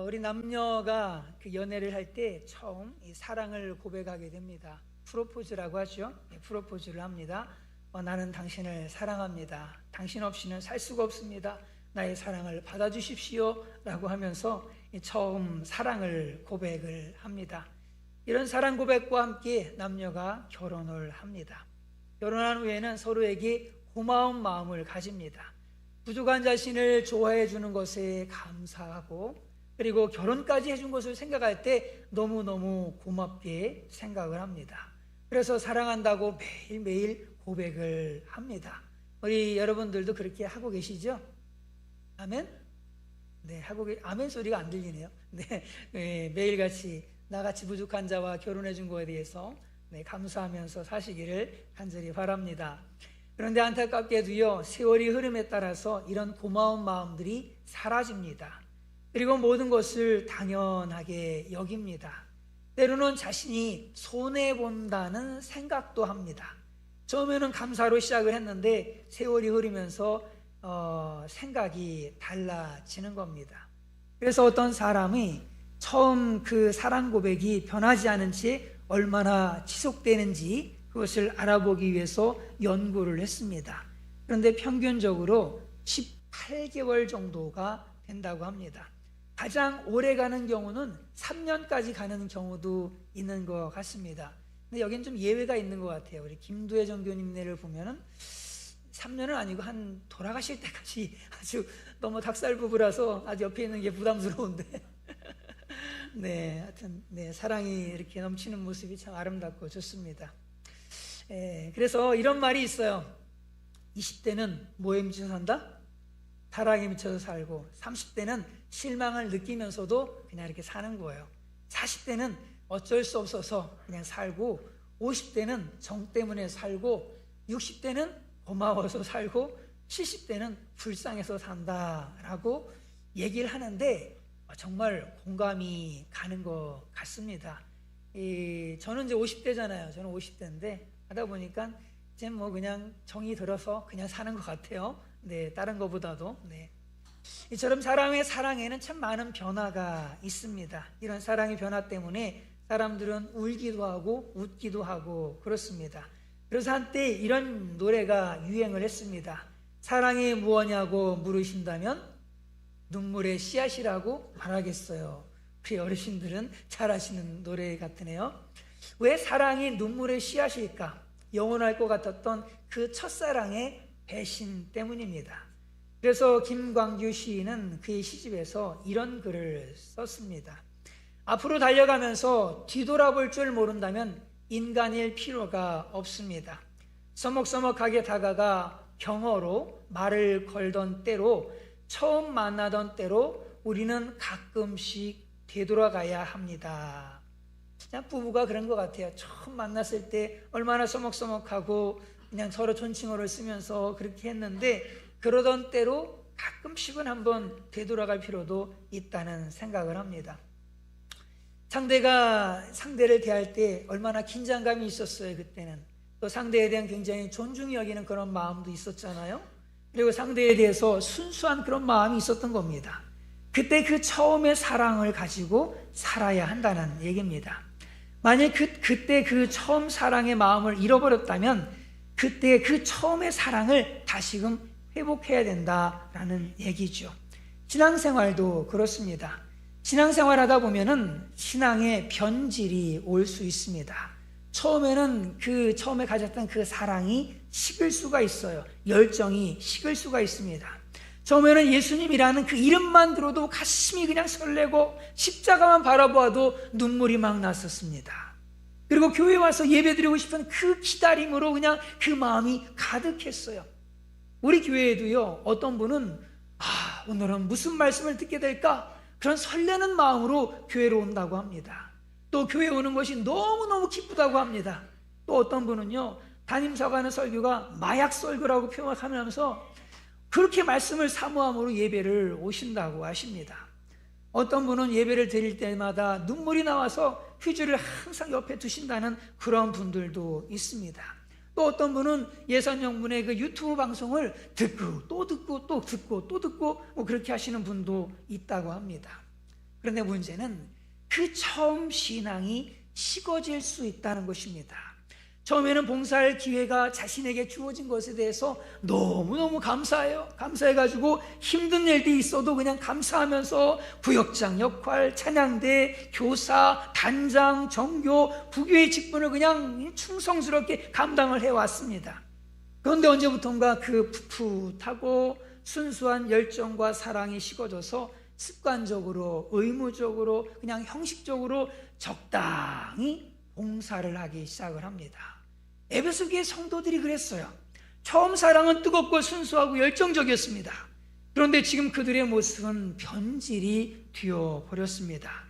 우리 남녀가 그 연애를 할 때 처음 이 사랑을 고백하게 됩니다. 프로포즈라고 하죠. 프로포즈를 합니다. 나는 당신을 사랑합니다. 당신 없이는 살 수가 없습니다. 나의 사랑을 받아주십시오 라고 하면서 처음 사랑을 고백을 합니다. 이런 사랑 고백과 함께 남녀가 결혼을 합니다. 결혼한 후에는 서로에게 고마운 마음을 가집니다. 부족한 자신을 좋아해 주는 것에 감사하고, 그리고 결혼까지 해준 것을 생각할 때 너무너무 고맙게 생각을 합니다. 그래서 사랑한다고 매일매일 고백을 합니다. 우리 여러분들도 그렇게 하고 계시죠? 아멘? 네, 아멘 소리가 안 들리네요. 네, 매일같이 나같이 부족한 자와 결혼해 준 거에 대해서 감사하면서 사시기를 간절히 바랍니다. 그런데 안타깝게도요, 세월이 흐름에 따라서 이런 고마운 마음들이 사라집니다. 그리고 모든 것을 당연하게 여깁니다. 때로는 자신이 손해본다는 생각도 합니다. 처음에는 감사로 시작을 했는데 세월이 흐르면서 생각이 달라지는 겁니다. 그래서 어떤 사람이 처음 그 사랑 고백이 변하지 않은 채 얼마나 지속되는지 그것을 알아보기 위해서 연구를 했습니다. 그런데 평균적으로 18개월 정도가 된다고 합니다. 가장 오래 가는 경우는 3년까지 가는 경우도 있는 것 같습니다. 근데 여기는 좀 예외가 있는 것 같아요. 우리 김두혜 전교님네를 보면은 3년은 아니고 한 돌아가실 때까지 아주 너무 닭살 부부라서 아주 옆에 있는 게 부담스러운데 네, 하여튼 사랑이 이렇게 넘치는 모습이 참 아름답고 좋습니다. 그래서 이런 말이 있어요. 20대는 뭐에 미쳐서 산다? 사랑에 미쳐서 살고, 30대는 실망을 느끼면서도 그냥 이렇게 사는 거예요. 40대는 어쩔 수 없어서 그냥 살고, 50대는 정 때문에 살고, 60대는 고마워서 살고, 70대는 불쌍해서 산다라고 얘기를 하는데 정말 공감이 가는 것 같습니다. 저는 이제 50대잖아요. 저는 50대인데 하다 보니까 이제 뭐 그냥 정이 들어서 그냥 사는 것 같아요. 네, 다른 것보다도. 네. 이처럼 사람의 사랑에는 참 많은 변화가 있습니다. 이런 사랑의 변화 때문에 사람들은 울기도 하고 웃기도 하고 그렇습니다. 그래서 한때 이런 노래가 유행을 했습니다. 사랑이 무엇냐고 물으신다면 눈물의 씨앗이라고 말하겠어요. 우리 어르신들은 잘 아시는 노래 같으네요. 왜 사랑이 눈물의 씨앗일까? 영원할 것 같았던 그 첫사랑의 배신 때문입니다. 그래서 김광규 시인은 그의 시집에서 이런 글을 썼습니다. 앞으로 달려가면서 뒤돌아볼 줄 모른다면 인간일 필요가 없습니다. 서먹서먹하게 다가가 경어로 말을 걸던 때로, 처음 만나던 때로 우리는 가끔씩 되돌아가야 합니다. 그냥 부부가 그런 것 같아요. 처음 만났을 때 얼마나 서먹서먹하고 그냥 서로 존칭어를 쓰면서 그렇게 했는데, 그러던 때로 가끔씩은 한번 되돌아갈 필요도 있다는 생각을 합니다. 상대가 상대를 대할 때 얼마나 긴장감이 있었어요. 그때는 또 상대에 대한 굉장히 존중이 여기는 그런 마음도 있었잖아요. 그리고 상대에 대해서 순수한 그런 마음이 있었던 겁니다. 그때 그 처음의 사랑을 가지고 살아야 한다는 얘기입니다. 만약 그때 그 처음 사랑의 마음을 잃어버렸다면 그때 그 처음의 사랑을 다시금 회복해야 된다라는 얘기죠. 신앙생활도 그렇습니다. 신앙생활 하다 보면은 신앙의 변질이 올 수 있습니다. 처음에는 처음에 가졌던 그 사랑이 식을 수가 있어요. 열정이 식을 수가 있습니다. 처음에는 예수님이라는 그 이름만 들어도 가슴이 그냥 설레고 십자가만 바라보아도 눈물이 막 났었습니다. 그리고 교회에 와서 예배드리고 싶은 그 기다림으로 그냥 그 마음이 가득했어요. 우리 교회에도요, 어떤 분은 오늘은 무슨 말씀을 듣게 될까? 그런 설레는 마음으로 교회로 온다고 합니다. 또 교회에 오는 것이 너무너무 기쁘다고 합니다. 또 어떤 분은요, 담임사가 하는 설교가 마약 설교라고 표현하면서 그렇게 말씀을 사모함으로 예배를 오신다고 하십니다. 어떤 분은 예배를 드릴 때마다 눈물이 나와서 휘주를 항상 옆에 두신다는 그런 분들도 있습니다. 또 어떤 분은 예선영분의 그 유튜브 방송을 듣고 또 듣고 또 듣고 또 듣고 그렇게 하시는 분도 있다고 합니다. 그런데 문제는 그 처음 신앙이 식어질 수 있다는 것입니다. 처음에는 봉사할 기회가 자신에게 주어진 것에 대해서 너무너무 감사해요. 감사해가지고 힘든 일이 있어도 그냥 감사하면서 구역장 역할, 찬양대, 교사, 단장, 정교, 부교의 직분을 그냥 충성스럽게 감당을 해왔습니다. 그런데 언제부턴가 그 풋풋하고 순수한 열정과 사랑이 식어져서 습관적으로, 의무적으로, 그냥 형식적으로 적당히 봉사를 하기 시작을 합니다. 에베소 교회 성도들이 그랬어요. 처음 사랑은 뜨겁고 순수하고 열정적이었습니다. 그런데 지금 그들의 모습은 변질이 되어버렸습니다.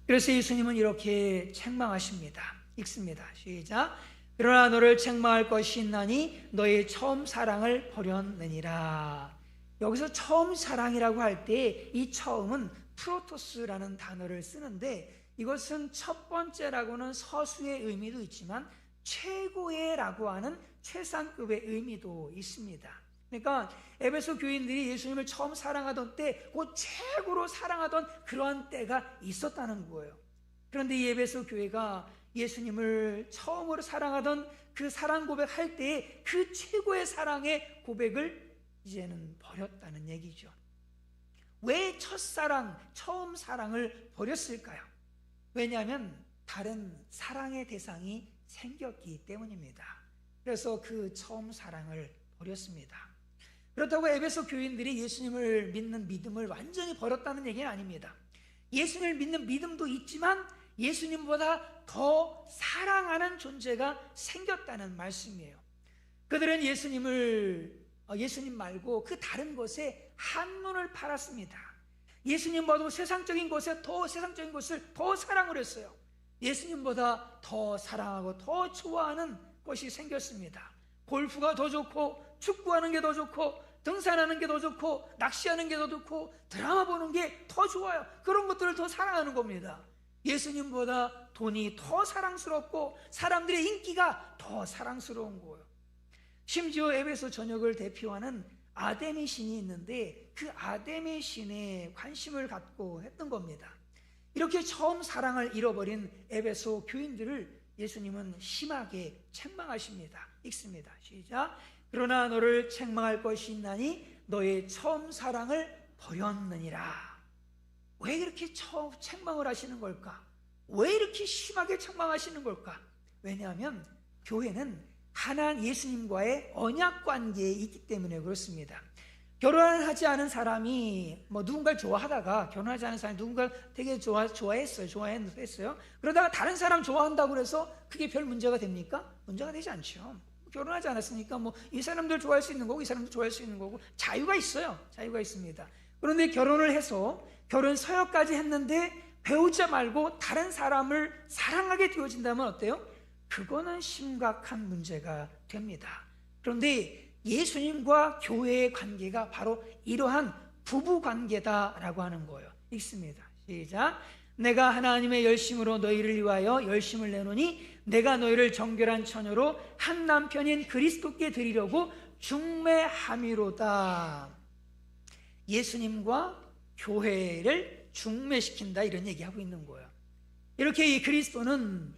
그래서 예수님은 이렇게 책망하십니다. 읽습니다. 시작. 그러나 너를 책망할 것이 있나니 너의 처음 사랑을 버렸느니라. 여기서 처음 사랑이라고 할 때 이 처음은 프로토스라는 단어를 쓰는데, 이것은 첫 번째라고는 서수의 의미도 있지만 최고의라고 하는 최상급의 의미도 있습니다. 그러니까 에베소 교인들이 예수님을 처음 사랑하던 때, 그 최고로 사랑하던 그러한 때가 있었다는 거예요. 그런데 이 에베소 교회가 예수님을 처음으로 사랑하던 그 사랑 고백할 때에 그 최고의 사랑의 고백을 이제는 버렸다는 얘기죠. 왜 첫사랑, 처음 사랑을 버렸을까요? 왜냐하면 다른 사랑의 대상이 생겼기 때문입니다. 그래서 그 처음 사랑을 버렸습니다. 그렇다고 에베소 교인들이 예수님을 믿는 믿음을 완전히 버렸다는 얘기는 아닙니다. 예수님을 믿는 믿음도 있지만 예수님보다 더 사랑하는 존재가 생겼다는 말씀이에요. 그들은 예수님 말고 그 다른 것에 한눈을 팔았습니다. 예수님보다 세상적인 것을 더 사랑을 했어요. 예수님보다 더 사랑하고 더 좋아하는 것이 생겼습니다. 골프가 더 좋고, 축구하는 게 더 좋고, 등산하는 게 더 좋고, 낚시하는 게 더 좋고, 드라마 보는 게 더 좋아요. 그런 것들을 더 사랑하는 겁니다. 예수님보다 돈이 더 사랑스럽고 사람들의 인기가 더 사랑스러운 거예요. 심지어 에베소 전역을 대표하는 아데미 신이 있는데 그 아데미 신에 관심을 갖고 했던 겁니다. 이렇게 처음 사랑을 잃어버린 에베소 교인들을 예수님은 심하게 책망하십니다. 읽습니다. 시작. 그러나 너를 책망할 것이 있나니 너의 처음 사랑을 버렸느니라. 왜 이렇게 책망을 하시는 걸까? 왜 이렇게 심하게 책망하시는 걸까? 왜냐하면 교회는 하나님 예수님과의 언약 관계에 있기 때문에 그렇습니다. 결혼하지 않은 사람이 누군가를 좋아하다가, 결혼하지 않은 사람이 누군가를 되게 좋아했어요. 그러다가 다른 사람 좋아한다고 해서 그게 별 문제가 됩니까? 문제가 되지 않죠. 결혼하지 않았으니까 이 사람들 좋아할 수 있는 거고 이 사람들 좋아할 수 있는 거고 자유가 있어요. 자유가 있습니다. 그런데 결혼을 해서 결혼 서약까지 했는데 배우자 말고 다른 사람을 사랑하게 되어진다면 어때요? 그거는 심각한 문제가 됩니다. 그런데 예수님과 교회의 관계가 바로 이러한 부부 관계다라고 하는 거예요. 읽습니다. 시작. 내가 하나님의 열심으로 너희를 위하여 열심을 내노니 내가 너희를 정결한 처녀로 한 남편인 그리스도께 드리려고 중매함이로다. 예수님과 교회를 중매시킨다, 이런 얘기하고 있는 거예요. 이렇게 이 그리스도는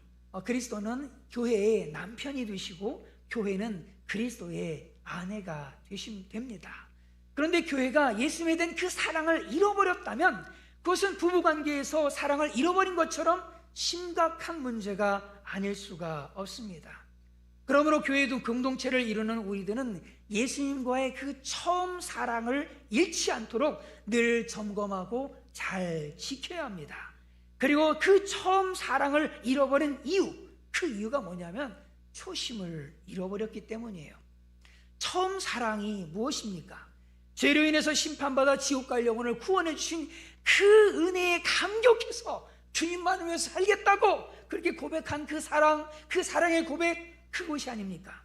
교회의 남편이 되시고 교회는 그리스도의 아내가 되시면 됩니다. 그런데 교회가 예수님에 대한 그 사랑을 잃어버렸다면 그것은 부부관계에서 사랑을 잃어버린 것처럼 심각한 문제가 아닐 수가 없습니다. 그러므로 교회도 공동체를 이루는 우리들은 예수님과의 그 처음 사랑을 잃지 않도록 늘 점검하고 잘 지켜야 합니다. 그리고 그 처음 사랑을 잃어버린 이유, 그 이유가 뭐냐면 초심을 잃어버렸기 때문이에요. 처음 사랑이 무엇입니까? 죄로 인해서 심판받아 지옥 갈 영혼을 구원해 주신 그 은혜에 감격해서 주님만을 위해서 살겠다고 그렇게 고백한 그 사랑, 그 사랑의 고백, 그것이 아닙니까?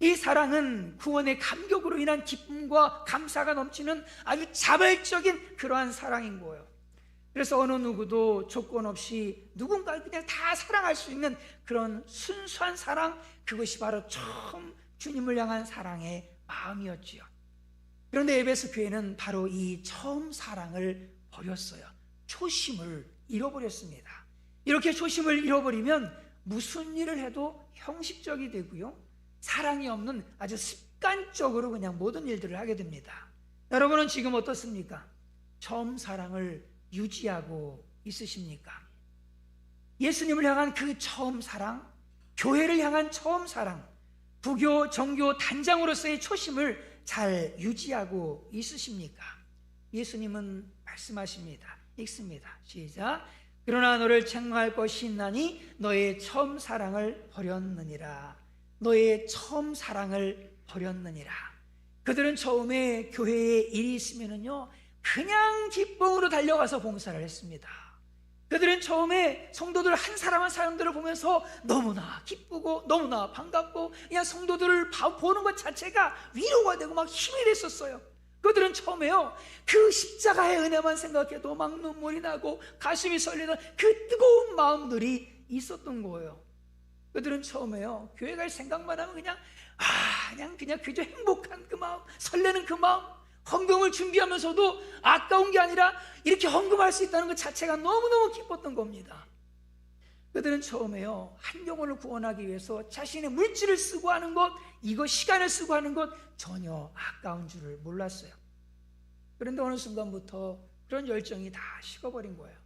이 사랑은 구원의 감격으로 인한 기쁨과 감사가 넘치는 아주 자발적인 그러한 사랑인 거예요. 그래서 어느 누구도 조건 없이 누군가를 그냥 다 사랑할 수 있는 그런 순수한 사랑, 그것이 바로 처음 주님을 향한 사랑의 마음이었지요. 그런데 에베소 교회는 바로 이 처음 사랑을 버렸어요. 초심을 잃어버렸습니다. 이렇게 초심을 잃어버리면 무슨 일을 해도 형식적이 되고요, 사랑이 없는 아주 습관적으로 그냥 모든 일들을 하게 됩니다. 여러분은 지금 어떻습니까? 처음 사랑을 유지하고 있으십니까? 예수님을 향한 그 처음 사랑, 교회를 향한 처음 사랑, 부교, 정교, 단장으로서의 초심을 잘 유지하고 있으십니까? 예수님은 말씀하십니다. 읽습니다. 시작. 그러나 너를 책망할 것이 있나니 너의 처음 사랑을 버렸느니라. 너의 처음 사랑을 버렸느니라. 그들은 처음에 교회에 일이 있으면은요, 그냥 기쁨으로 달려가서 봉사를 했습니다. 그들은 처음에 성도들 한 사람 한 사람들을 보면서 너무나 기쁘고 너무나 반갑고 그냥 성도들을 보는 것 자체가 위로가 되고 막 힘이 됐었어요. 그들은 처음에요, 그 십자가의 은혜만 생각해도 막 눈물이 나고 가슴이 설레던 그 뜨거운 마음들이 있었던 거예요. 그들은 처음에요, 교회 갈 생각만 하면 그냥 그저 행복한 그 마음, 설레는 그 마음, 헌금을 준비하면서도 아까운 게 아니라 이렇게 헌금할 수 있다는 것 자체가 너무너무 기뻤던 겁니다. 그들은 처음에요, 한 영혼을 구원하기 위해서 자신의 물질을 쓰고 하는 것, 이거 시간을 쓰고 하는 것 전혀 아까운 줄을 몰랐어요. 그런데 어느 순간부터 그런 열정이 다 식어버린 거예요.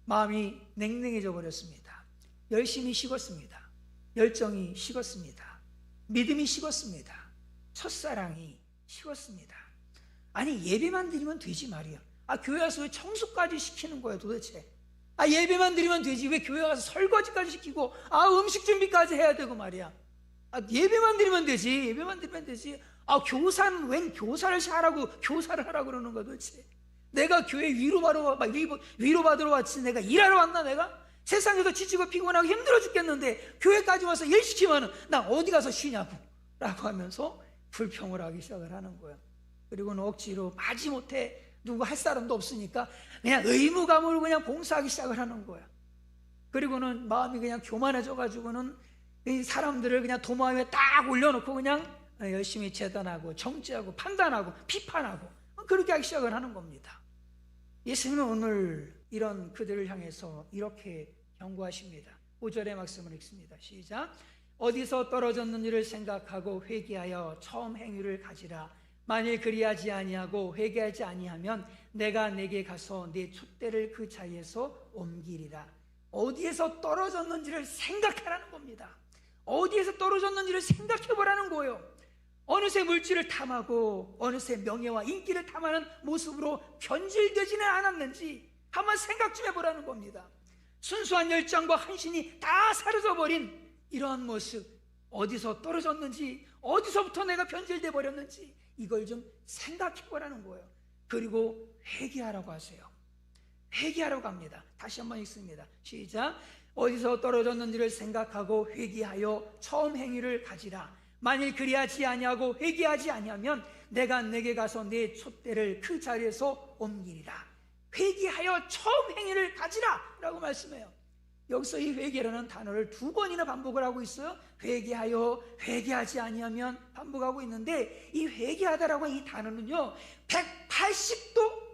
마음이 냉랭해져 버렸습니다. 열심이 식었습니다. 열정이 식었습니다. 믿음이 식었습니다. 첫사랑이 식었습니다. 아니, 예배만 드리면 되지 말이야. 교회 와서 왜 청소까지 시키는 거야 도대체? 예배만 드리면 되지 왜 교회 와서 설거지까지 시키고 음식 준비까지 해야 되고 말이야. 예배만 드리면 되지. 예배만 드리면 되지. 교사는 웬 교사를 하라고 그러는 거야 도대체? 내가 교회 위로받으러 왔지 내가 일하러 왔나? 내가 세상에서 지치고 피곤하고 힘들어 죽겠는데 교회까지 와서 일 시키면 나 어디 가서 쉬냐고 라고 하면서 불평을 하기 시작을 하는 거야. 그리고는 억지로 마지못해 누구 할 사람도 없으니까 그냥 의무감으로 그냥 봉사하기 시작을 하는 거야. 그리고는 마음이 그냥 교만해져 가지고는 이 사람들을 그냥 도마 위에 딱 올려놓고 그냥 열심히 재단하고 정죄하고 판단하고 비판하고 그렇게 하기 시작을 하는 겁니다. 예수님은 오늘 이런 그들을 향해서 이렇게 경고하십니다. 5절의 말씀을 읽습니다. 시작. 어디서 떨어졌는지를 생각하고 회개하여 처음 행위를 가지라. 만일 그리하지 아니하고 회개하지 아니하면 내가 내게 가서 네 촛대를 그 자리에서 옮기리라. 어디에서 떨어졌는지를 생각하라는 겁니다. 어디에서 떨어졌는지를 생각해보라는 거예요. 어느새 물질을 탐하고 어느새 명예와 인기를 탐하는 모습으로 변질되지는 않았는지 한번 생각 좀 해보라는 겁니다. 순수한 열정과 헌신이 다 사라져버린 이러한 모습, 어디서 떨어졌는지, 어디서부터 내가 변질돼 버렸는지 이걸 좀 생각해보라는 거예요. 그리고 회개하라고 하세요. 회개하라고 합니다. 다시 한번 읽습니다. 시작. 어디서 떨어졌는지를 생각하고 회개하여 처음 행위를 가지라. 만일 그리하지 아니하고 회개하지 아니하면 내가 내게 가서 내 촛대를 그 자리에서 옮기리라. 회개하여 처음 행위를 가지라 라고 말씀해요. 여기서 이 회개라는 단어를 2번이나 반복을 하고 있어요. 회개하여, 회개하지 아니하면 반복하고 있는데 이 회개하다라고 이 단어는요 180도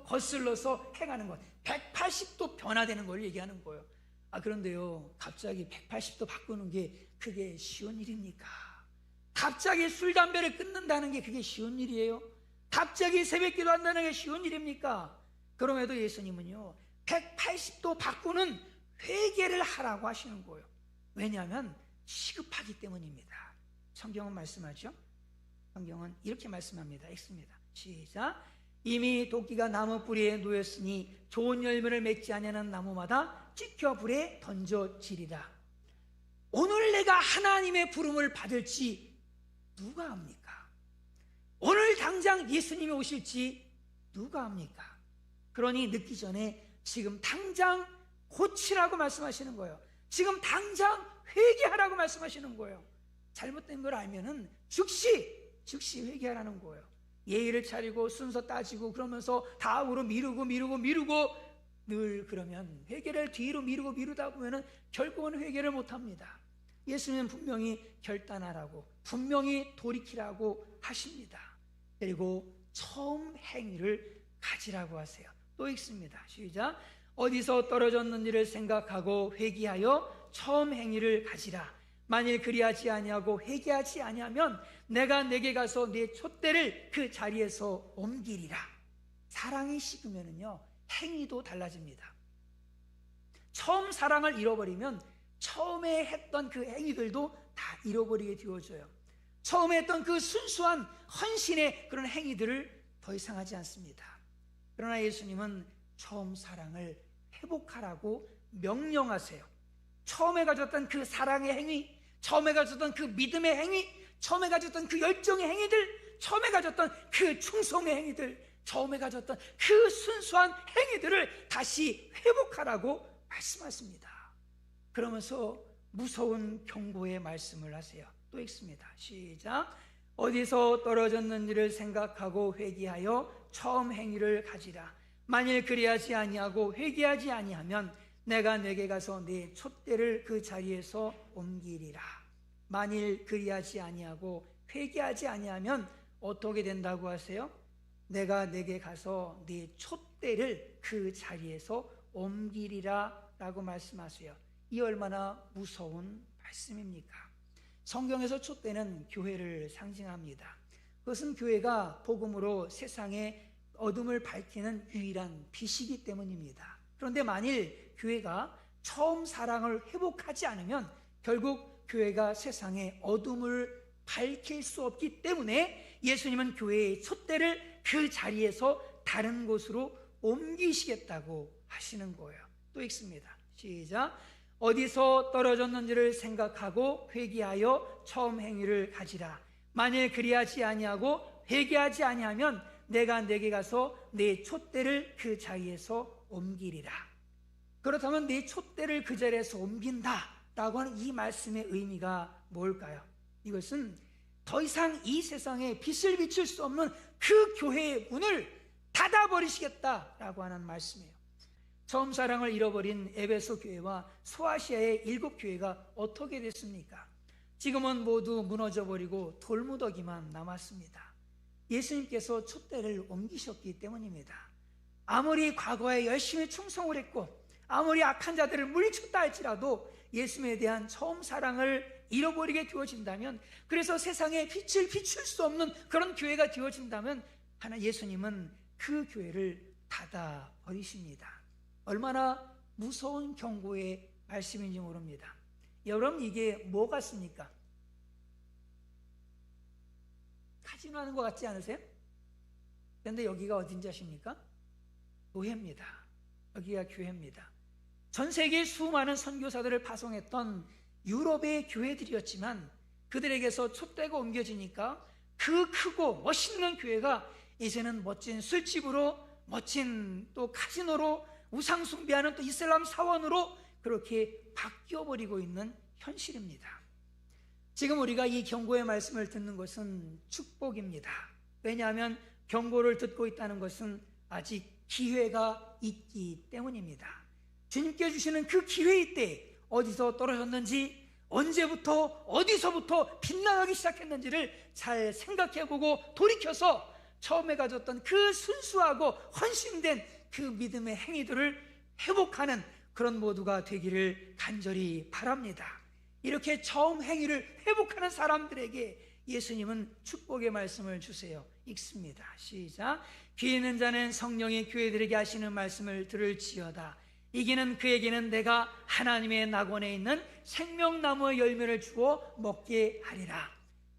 거슬러서 해가는 것, 180도 변화되는 걸 얘기하는 거예요. 그런데요 갑자기 180도 바꾸는 게 그게 쉬운 일입니까? 갑자기 술, 담배를 끊는다는 게 그게 쉬운 일이에요? 갑자기 새벽기도 한다는 게 쉬운 일입니까? 그럼에도 예수님은요 180도 바꾸는 회개를 하라고 하시는 거예요. 왜냐하면 시급하기 때문입니다. 성경은 말씀하죠. 성경은 이렇게 말씀합니다. 읽습니다. 시작. 이미 도끼가 나무 뿌리에 놓였으니 좋은 열매를 맺지 아니하는 나무마다 찍혀 불에 던져지리라. 오늘 내가 하나님의 부름을 받을지 누가 압니까? 오늘 당장 예수님이 오실지 누가 압니까? 그러니 늦기 전에 지금 당장 고치라고 말씀하시는 거예요. 지금 당장 회개하라고 말씀하시는 거예요. 잘못된 걸 알면은 즉시 회개하라는 거예요. 예의를 차리고 순서 따지고 그러면서 다음으로 미루고 늘 그러면 회개를 뒤로 미루다 보면은 결국은 회개를 못합니다. 예수님은 분명히 결단하라고, 분명히 돌이키라고 하십니다. 그리고 처음 행위를 가지라고 하세요. 또 읽습니다. 시작. 어디서 떨어졌는지를 생각하고 회개하여 처음 행위를 가지라. 만일 그리하지 아니하고 회개하지 아니하면 내가 내게 가서 네 촛대를 그 자리에서 옮기리라. 사랑이 식으면은요, 행위도 달라집니다. 처음 사랑을 잃어버리면 처음에 했던 그 행위들도 다 잃어버리게 되어져요. 처음에 했던 그 순수한 헌신의 그런 행위들을 더 이상 하지 않습니다. 그러나 예수님은 처음 사랑을 회복하라고 명령하세요. 처음에 가졌던 그 사랑의 행위, 처음에 가졌던 그 믿음의 행위, 처음에 가졌던 그 열정의 행위들, 처음에 가졌던 그 충성의 행위들, 처음에 가졌던 그 순수한 행위들을 다시 회복하라고 말씀하십니다. 그러면서 무서운 경고의 말씀을 하세요. 또 읽습니다. 시작. 어디서 떨어졌는지를 생각하고 회개하여 처음 행위를 가지라. 만일 그리하지 아니하고 회개하지 아니하면 내가 내게 가서 네 촛대를 그 자리에서 옮기리라. 만일 그리하지 아니하고 회개하지 아니하면 어떻게 된다고 하세요? 내가 내게 가서 네 촛대를 그 자리에서 옮기리라 라고 말씀하세요. 이 얼마나 무서운 말씀입니까? 성경에서 촛대는 교회를 상징합니다. 그것은 교회가 복음으로 세상에 어둠을 밝히는 유일한 빛이기 때문입니다. 그런데 만일 교회가 처음 사랑을 회복하지 않으면 결국 교회가 세상에 어둠을 밝힐 수 없기 때문에 예수님은 교회의 촛대를 그 자리에서 다른 곳으로 옮기시겠다고 하시는 거예요. 또 읽습니다. 시작. 어디서 떨어졌는지를 생각하고 회개하여 처음 행위를 가지라. 만일 그리하지 아니하고 회개하지 아니하면 내가 내게 가서 네 촛대를 그 자리에서 옮기리라. 그렇다면 네 촛대를 그 자리에서 옮긴다 라고 하는 이 말씀의 의미가 뭘까요? 이것은 더 이상 이 세상에 빛을 비출 수 없는 그 교회의 문을 닫아버리시겠다라고 하는 말씀이에요. 처음 사랑을 잃어버린 에베소 교회와 소아시아의 7교회가 어떻게 됐습니까? 지금은 모두 무너져버리고 돌무더기만 남았습니다. 예수님께서 촛대를 옮기셨기 때문입니다. 아무리 과거에 열심히 충성을 했고 아무리 악한 자들을 물리쳤다 할지라도 예수님에 대한 처음 사랑을 잃어버리게 되어진다면, 그래서 세상에 빛을 비출 수 없는 그런 교회가 되어진다면 하나 예수님은 그 교회를 닫아버리십니다. 얼마나 무서운 경고의 말씀인지 모릅니다. 여러분, 이게 뭐 같습니까? 카지노 하는 것 같지 않으세요? 그런데 여기가 어딘지 아십니까? 교회입니다. 여기가 교회입니다. 전 세계 수많은 선교사들을 파송했던 유럽의 교회들이었지만 그들에게서 촛대가 옮겨지니까 그 크고 멋있는 교회가 이제는 멋진 술집으로, 멋진 또 카지노로, 우상 숭배하는 또 이슬람 사원으로 그렇게 바뀌어버리고 있는 현실입니다. 지금 우리가 이 경고의 말씀을 듣는 것은 축복입니다. 왜냐하면 경고를 듣고 있다는 것은 아직 기회가 있기 때문입니다. 주님께 주시는 그 기회일 때 어디서 떨어졌는지, 언제부터 어디서부터 빗나가기 시작했는지를 잘 생각해보고 돌이켜서 처음에 가졌던 그 순수하고 헌신된 그 믿음의 행위들을 회복하는 그런 모두가 되기를 간절히 바랍니다. 이렇게 처음 행위를 회복하는 사람들에게 예수님은 축복의 말씀을 주세요. 읽습니다. 시작. 귀 있는 자는 성령이 교회들에게 하시는 말씀을 들을지어다. 이기는 그에게는 내가 하나님의 낙원에 있는 생명나무의 열매를 주어 먹게 하리라.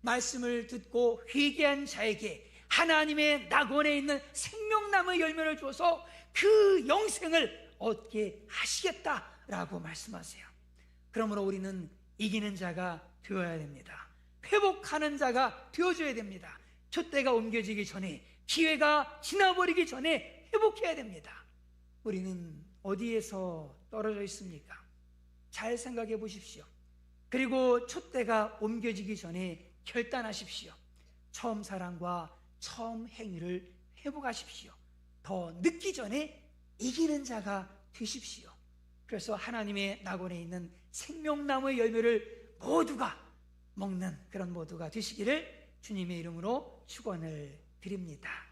말씀을 듣고 회개한 자에게 하나님의 낙원에 있는 생명나무의 열매를 주어서 그 영생을 얻게 하시겠다라고 말씀하세요. 그러므로 우리는 이기는 자가 되어야 됩니다. 회복하는 자가 되어줘야 됩니다. 촛대가 옮겨지기 전에, 기회가 지나버리기 전에 회복해야 됩니다. 우리는 어디에서 떨어져 있습니까? 잘 생각해 보십시오. 그리고 촛대가 옮겨지기 전에 결단하십시오. 처음 사랑과 처음 행위를 회복하십시오. 더 늦기 전에 이기는 자가 되십시오. 그래서 하나님의 낙원에 있는 생명나무의 열매를 모두가 먹는 그런 모두가 되시기를 주님의 이름으로 축원을 드립니다.